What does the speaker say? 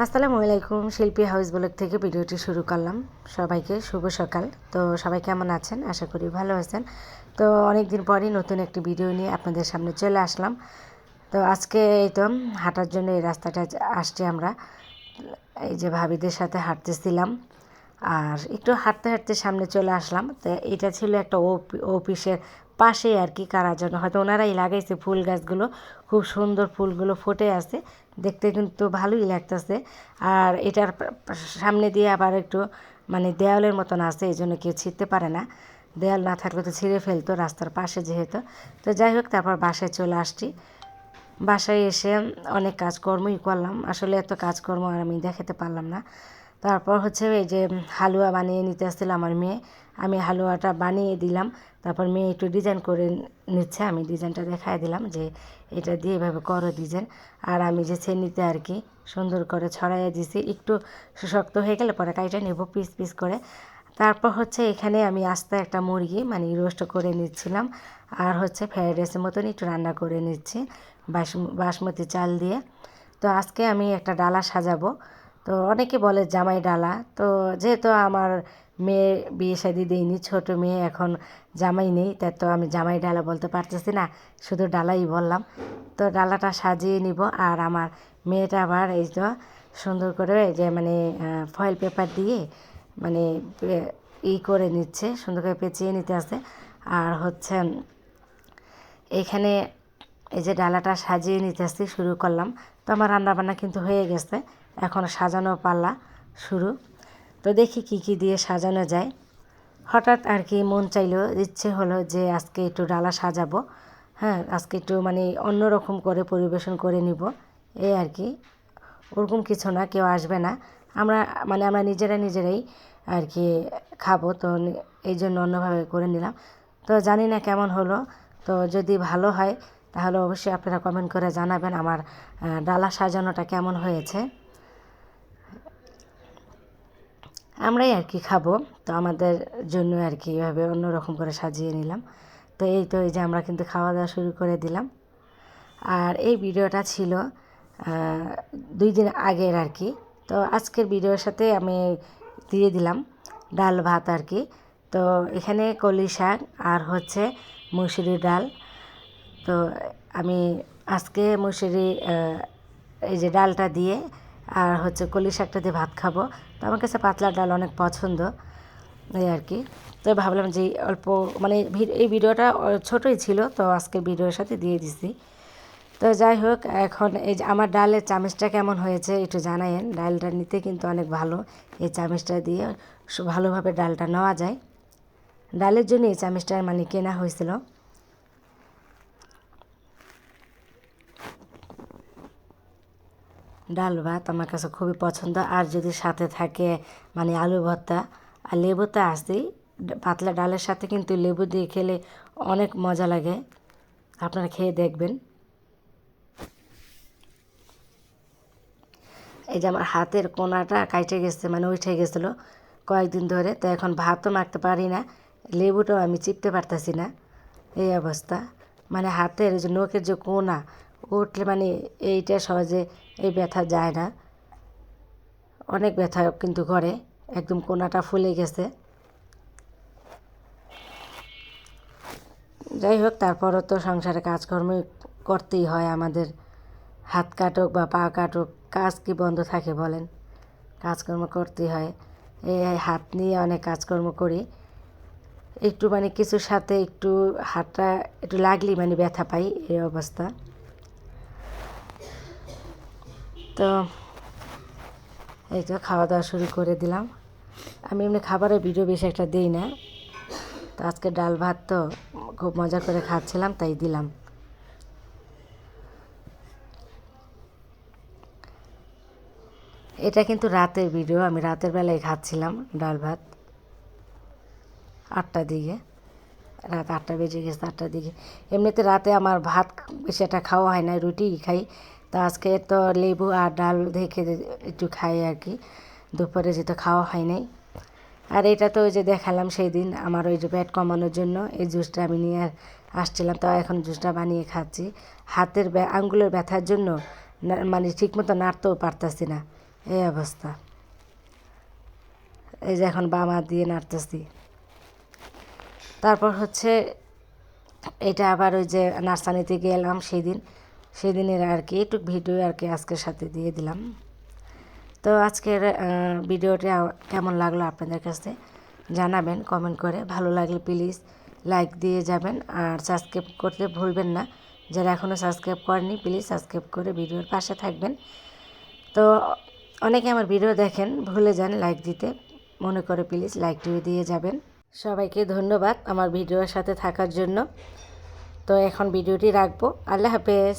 আসসালামু আলাইকুম। শিল্পী হাউস ব্লগ থেকে ভিডিওটি শুরু করলাম। সবাইকে শুভ সকাল। তো সবাই কেমন আছেন? আশা করি ভালো আছেন। তো অনেক দিন পরই নতুন একটি ভিডিও নিয়ে আপনাদের সামনে চলে আসলাম। তো আজকে এই তো হাঁটার জন্য এই রাস্তাটা আসছি আমরা। এই যে ভাবিদের সাথে হাঁটতেছিলাম আর একটু হাঁটতে হাঁটতে সামনে চলে আসলাম। তো এটা ছিল একটা অফিসের পাশেই আর কি, কারার জন্য হয়তো ওনারাই লাগাইছে ফুল গাছগুলো। খুব সুন্দর ফুলগুলো ফুটে আছে, দেখতে কিন্তু ভালোই লাগতেছে। আর এটার সামনে দিয়ে আবার একটু মানে দেওয়ালের মতন আছে, এই জন্য কেউ ছিঁড়তে পারে না। দেওয়াল না থাকলে তো ছিঁড়ে ফেলতো রাস্তার পাশে যেহেতু। তো যাই হোক, তারপর বাসায় চলে আসছি। বাসায় এসে অনেক কাজকর্মই করলাম, আসলে এত কাজকর্ম আর আমি দেখাতে পারলাম না। তারপর হচ্ছে এই যে হালুয়া বানিয়ে নিতে আসছিল আমার মেয়ে, আমি হালুয়াটা বানিয়ে দিলাম। তারপর মেয়ে একটু ডিজাইন করে নিচ্ছে, আমি ডিজাইনটা দেখাই দিলাম যে এটা দিয়ে এভাবে করো ডিজাইন। আর আমি যে ছেনিতে আর কি সুন্দর করে ছড়াইয়ে দিছি, একটু শক্ত হয়ে গেলে পরে কাইটা নেব পিস পিস করে। তারপর হচ্ছে এখানে আমি আস্ত একটা মুরগি মানে রোস্ট করে নিচ্ছিলাম, আর হচ্ছে ফ্রাইড রাইসের মতন একটু রান্না করে নিচ্ছি বাসমতি চাল দিয়ে। তো আজকে আমি একটা ডালা সাজাবো। তো অনেকে বলে জামাই ডালা, তো যেহেতু আমার মেয়ে বিয়ে শাদি দিইনি, ছোটো মেয়ে, এখন জামাই নেই, তাই তো আমি জামাই ডালা বলতে পারতেছি না, শুধু ডালাই বললাম। তো ডালাটা সাজিয়ে নিব। আর আমার মেয়েটা আবার এই তো সুন্দর করে যে মানে ফয়েল পেপার দিয়ে মানে করে নিচ্ছে, সুন্দর করে পেঁচিয়ে নিতে আছে। আর হচ্ছে এখানে এই যে ডালাটা সাজিয়ে নিতে আসছি, শুরু করলাম। তো আমার রান্নাবান্না কিন্তু হয়ে গেছে, এখন সাজানো পালা শুরু। তো দেখি কি কি দিয়ে সাজানো যায়। হঠাৎ আর কি মন চাইলো, ইচ্ছে হলো যে আজকে একটু ডালা সাজাবো। হ্যাঁ, আজকে একটু মানে অন্যরকম করে পরিবেশন করে নিব, এই আর কি। ওরকম কিছু না, কেউ আসবে না, আমরা মানে আমরা নিজেরাই আর কি খাবো। তো এই জন্য অন্যভাবে করে নিলাম। তো জানি না কেমন হলো। তো যদি ভালো হয় তাহলে অবশ্যই আপনারা কমেন্ট করে জানাবেন আমার ডালা সাজানোটা কেমন হয়েছে। আমরাই আর কি খাবো, তো আমাদের জন্য আর কি এভাবে অন্যরকম করে সাজিয়ে নিলাম। তো এই তো এই যে আমরা কিন্তু খাওয়া দাওয়া শুরু করে দিলাম। আর এই ভিডিওটা ছিল 2 দিন আগের আর কি। তো আজকের ভিডিওর সাথে আমি দিয়ে দিলাম ডাল ভাত আর কি। তো এখানে কলি শাক আর হচ্ছে মুসুরির ডাল। তো আমি আজকে মুসুরি এই যে ডালটা দিয়ে আর হচ্ছে কলি শাকটা দিয়ে ভাত খাবো। তো আমার কাছে পাতলা ডাল অনেক পছন্দ, এই আর কি। তো ভাবলাম যে অল্প মানে এই ভিডিওটা ছোটোই ছিল, তো আজকের ভিডিওর সাথে দিয়ে দিছি। তো যাই হোক, এখন এই যে আমার ডালের চামচটা কেমন হয়েছে একটু জানায়েন। ডালটা নিতে কিন্তু অনেক ভালো, এই চামচটা দিয়ে ভালোভাবে ডালটা নেওয়া যায়। ডালের জন্য এই চামচটা মানে কেনা হয়েছিল। ডাল ভাত আমার কাছে খুবই পছন্দ, আর যদি সাথে থাকে মানে আলু ভর্তা আর লেবু তো আসতেই। পাতলা ডালের সাথে কিন্তু লেবু দিয়ে খেলে অনেক মজা লাগে, আপনারা খেয়ে দেখবেন। এই যে আমার হাতের কোনাটা কাইটে গেছে, মানে উঠে গেছিলো কয়েকদিন ধরে। তো এখন ভাতও মাখতে পারি না, লেবুটাও আমি চিপতে পারতেছি না, এই অবস্থা। মানে হাতের যে নখের যে কোনা উঠলে মানে এইটা সহজে এই ব্যথা যায় না, অনেক ব্যথা কিন্তু করে, একদম কোনাটা ফুলে গেছে। যাই হোক, তারপরও তো সংসারে কাজকর্ম করতেই হয় আমাদের। হাত কাটুক বা পা কাটুক, কাজ কি বন্ধ থাকে বলেন? কাজকর্ম করতেই হয়। এই হাত নিয়ে অনেক কাজকর্ম করি। একটু মানে কিছুর সাথে একটু হাতটা একটু লাগলেই মানে ব্যথা পাই, এই অবস্থা। তো এই তো খাওয়া দাওয়া শুরু করে দিলাম। আমি এমনি খাবারের ভিডিও বেশি একটা দিই না, তো আজকে ডাল ভাত তো খুব মজা করে খাচ্ছিলাম তাই দিলাম। এটা কিন্তু রাতের ভিডিও, আমি রাতের বেলায় খাচ্ছিলাম ডাল ভাত 8টার দিকে। রাত 8টা বেজে গেছে, 8টার দিকে। এমনিতে রাতে আমার ভাত বেশি একটা খাওয়া হয় না, রুটিই খাই। তো আজকে তো লেবু আর ডাল দেখে একটু খাই আর কি, দুপুরে যেহেতু খাওয়া হয় নাই। আর এটা তো ওই যে দেখালাম সেই দিন আমার ওই যে পেট কমানোর জন্য এই জুসটা আমি নিয়ে আসছিলাম, তো এখন জুসটা বানিয়ে খাচ্ছি। হাতের আঙ্গুলের ব্যথার জন্য মানে ঠিকমতো নাড়তেও পারতাছি না, এই অবস্থা। এই যে এখন বাম হাত দিয়ে নাড়তেছি। তারপর হচ্ছে এটা আবার ওই যে নার্সারিতে গেলাম সেদিনের আর কি একটু ভিডিও আর কি আজকের সাথে দিয়ে দিলাম। তো আজকের ভিডিওটা কেমন লাগলো আপনাদের কাছে জানাবেন কমেন্ট করে। ভালো লাগলে প্লিজ লাইক দিয়ে যাবেন, আর সাবস্ক্রাইব করতে ভুলবেন না। যারা এখনও সাবস্ক্রাইব করেনি প্লিজ সাবস্ক্রাইব করে ভিডিওর পাশে থাকবেন। তো অনেকে আমার ভিডিও দেখেন ভুলে যান লাইক দিতে, মনে করে প্লিজ লাইকটিও দিয়ে যাবেন। সবাইকে ধন্যবাদ আমার ভিডিওর সাথে থাকার জন্য। তো এখন ভিডিওটি রাখবো। আল্লাহ হাফেজ।